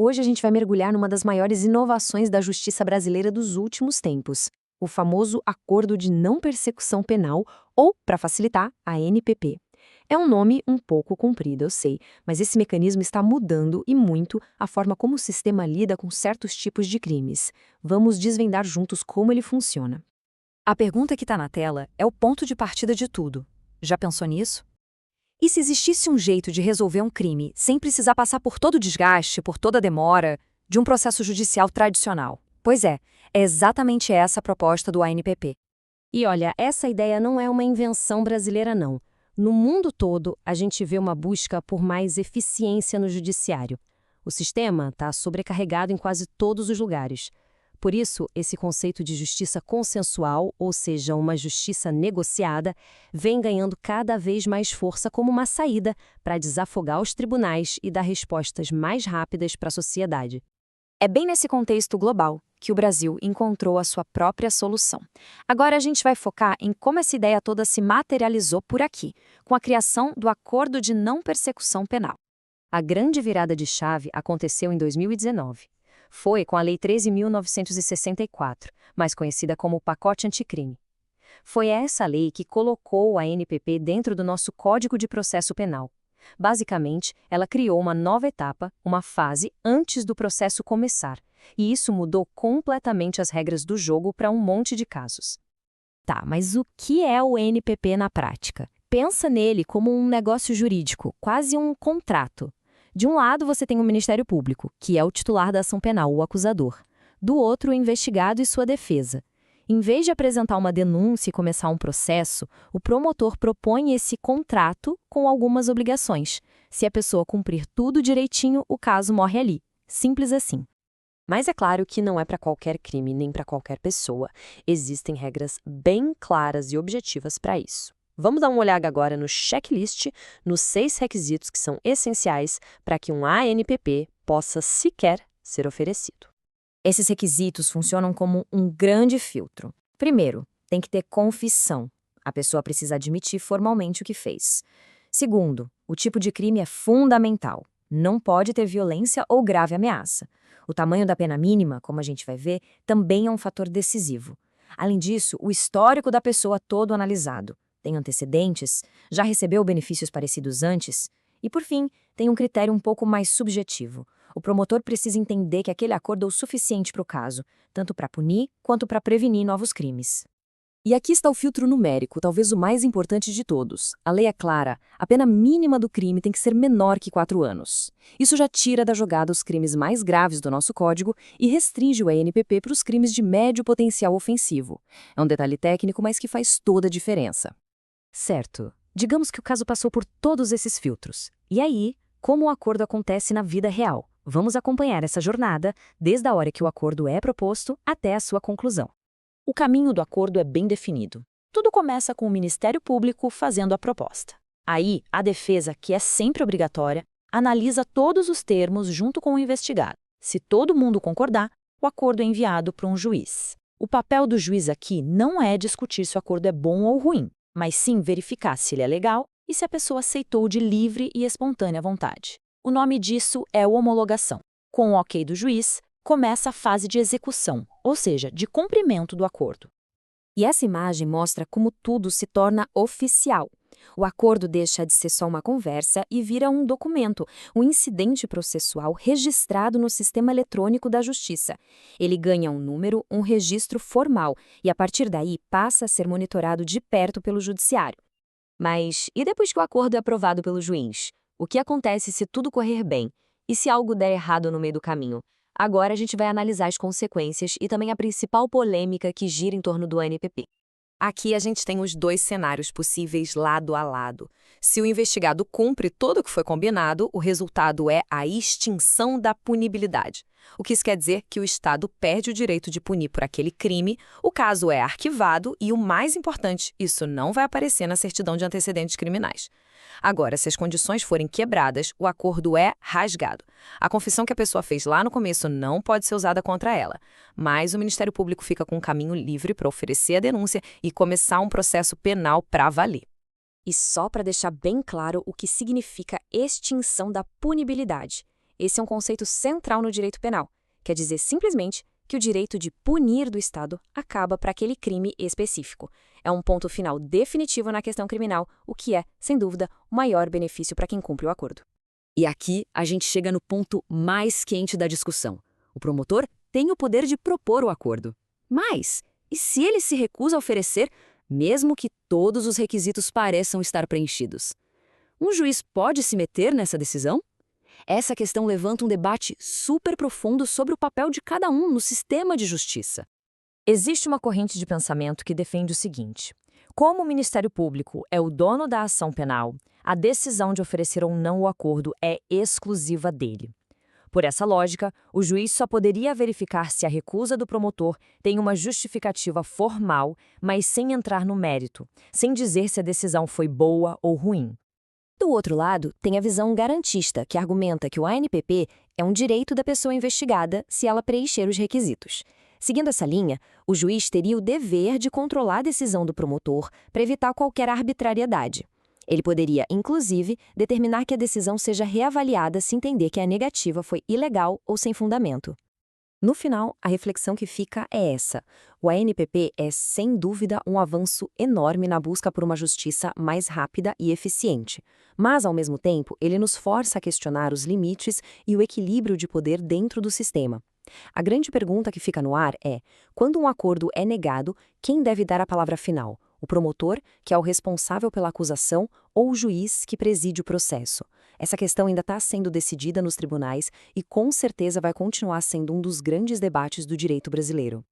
Hoje a gente vai mergulhar numa das maiores inovações da justiça brasileira dos últimos tempos, o famoso Acordo de Não Persecução Penal, ou, para facilitar, a ANPP. É um nome um pouco comprido, eu sei, mas esse mecanismo está mudando e muito a forma como o sistema lida com certos tipos de crimes. Vamos desvendar juntos como ele funciona. A pergunta que está na tela é o ponto de partida de tudo. Já pensou nisso? E se existisse um jeito de resolver um crime sem precisar passar por todo o desgaste, por toda a demora, de um processo judicial tradicional? Pois é exatamente essa a proposta do ANPP. E olha, essa ideia não é uma invenção brasileira, não. No mundo todo, a gente vê uma busca por mais eficiência no judiciário. O sistema está sobrecarregado em quase todos os lugares. Por isso, esse conceito de justiça consensual, ou seja, uma justiça negociada, vem ganhando cada vez mais força como uma saída para desafogar os tribunais e dar respostas mais rápidas para a sociedade. É bem nesse contexto global que o Brasil encontrou a sua própria solução. Agora a gente vai focar em como essa ideia toda se materializou por aqui, com a criação do Acordo de Não Persecução Penal. A grande virada de chave aconteceu em 2019. Foi com a Lei 13.964, mais conhecida como o Pacote Anticrime. Foi essa lei que colocou a ANPP dentro do nosso Código de Processo Penal. Basicamente, ela criou uma nova etapa, uma fase antes do processo começar, e isso mudou completamente as regras do jogo para um monte de casos. Tá, mas o que é o ANPP na prática? Pensa nele como um negócio jurídico, quase um contrato. De um lado, você tem o Ministério Público, que é o titular da ação penal, o acusador. Do outro, o investigado e sua defesa. Em vez de apresentar uma denúncia e começar um processo, o promotor propõe esse contrato com algumas obrigações. Se a pessoa cumprir tudo direitinho, o caso morre ali. Simples assim. Mas é claro que não é para qualquer crime nem para qualquer pessoa. Existem regras bem claras e objetivas para isso. Vamos dar uma olhada agora no checklist, nos 6 requisitos que são essenciais para que um ANPP possa sequer ser oferecido. Esses requisitos funcionam como um grande filtro. Primeiro, tem que ter confissão. A pessoa precisa admitir formalmente o que fez. Segundo, o tipo de crime é fundamental. Não pode ter violência ou grave ameaça. O tamanho da pena mínima, como a gente vai ver, também é um fator decisivo. Além disso, o histórico da pessoa todo analisado. Tem antecedentes? Já recebeu benefícios parecidos antes? E, por fim, tem um critério um pouco mais subjetivo. O promotor precisa entender que aquele acordo é o suficiente para o caso, tanto para punir quanto para prevenir novos crimes. E aqui está o filtro numérico, talvez o mais importante de todos. A lei é clara, a pena mínima do crime tem que ser menor que 4 anos. Isso já tira da jogada os crimes mais graves do nosso código e restringe o ANPP para os crimes de médio potencial ofensivo. É um detalhe técnico, mas que faz toda a diferença. Certo. Digamos que o caso passou por todos esses filtros. E aí, como o acordo acontece na vida real? Vamos acompanhar essa jornada, desde a hora que o acordo é proposto até a sua conclusão. O caminho do acordo é bem definido. Tudo começa com o Ministério Público fazendo a proposta. Aí, a defesa, que é sempre obrigatória, analisa todos os termos junto com o investigado. Se todo mundo concordar, o acordo é enviado para um juiz. O papel do juiz aqui não é discutir se o acordo é bom ou ruim, mas sim verificar se ele é legal e se a pessoa aceitou de livre e espontânea vontade. O nome disso é homologação. Com o ok do juiz, começa a fase de execução, ou seja, de cumprimento do acordo. E essa imagem mostra como tudo se torna oficial. O acordo deixa de ser só uma conversa e vira um documento, um incidente processual registrado no sistema eletrônico da Justiça. Ele ganha um número, um registro formal, e a partir daí passa a ser monitorado de perto pelo Judiciário. Mas e depois que o acordo é aprovado pelo juiz? O que acontece se tudo correr bem? E se algo der errado no meio do caminho? Agora a gente vai analisar as consequências e também a principal polêmica que gira em torno do ANPP. Aqui a gente tem os 2 cenários possíveis lado a lado. Se o investigado cumpre tudo o que foi combinado, o resultado é a extinção da punibilidade. O que isso quer dizer que o Estado perde o direito de punir por aquele crime, o caso é arquivado e, o mais importante, isso não vai aparecer na certidão de antecedentes criminais. Agora, se as condições forem quebradas, o acordo é rasgado. A confissão que a pessoa fez lá no começo não pode ser usada contra ela, mas o Ministério Público fica com um caminho livre para oferecer a denúncia e começar um processo penal para valer. E só para deixar bem claro o que significa extinção da punibilidade. Esse é um conceito central no direito penal. Quer dizer simplesmente que o direito de punir do Estado acaba para aquele crime específico. É um ponto final definitivo na questão criminal, o que é, sem dúvida, o maior benefício para quem cumpre o acordo. E aqui a gente chega no ponto mais quente da discussão. O promotor tem o poder de propor o acordo. Mas, e se ele se recusa a oferecer, mesmo que todos os requisitos pareçam estar preenchidos? Um juiz pode se meter nessa decisão? Essa questão levanta um debate super profundo sobre o papel de cada um no sistema de justiça. Existe uma corrente de pensamento que defende o seguinte: como o Ministério Público é o dono da ação penal, a decisão de oferecer ou não o acordo é exclusiva dele. Por essa lógica, o juiz só poderia verificar se a recusa do promotor tem uma justificativa formal, mas sem entrar no mérito, sem dizer se a decisão foi boa ou ruim. Do outro lado, tem a visão garantista, que argumenta que o ANPP é um direito da pessoa investigada se ela preencher os requisitos. Seguindo essa linha, o juiz teria o dever de controlar a decisão do promotor para evitar qualquer arbitrariedade. Ele poderia, inclusive, determinar que a decisão seja reavaliada se entender que a negativa foi ilegal ou sem fundamento. No final, a reflexão que fica é essa: o ANPP é, sem dúvida, um avanço enorme na busca por uma justiça mais rápida e eficiente. Mas, ao mesmo tempo, ele nos força a questionar os limites e o equilíbrio de poder dentro do sistema. A grande pergunta que fica no ar é: quando um acordo é negado, quem deve dar a palavra final? O promotor, que é o responsável pela acusação, ou o juiz que preside o processo? Essa questão ainda está sendo decidida nos tribunais e com certeza vai continuar sendo um dos grandes debates do direito brasileiro.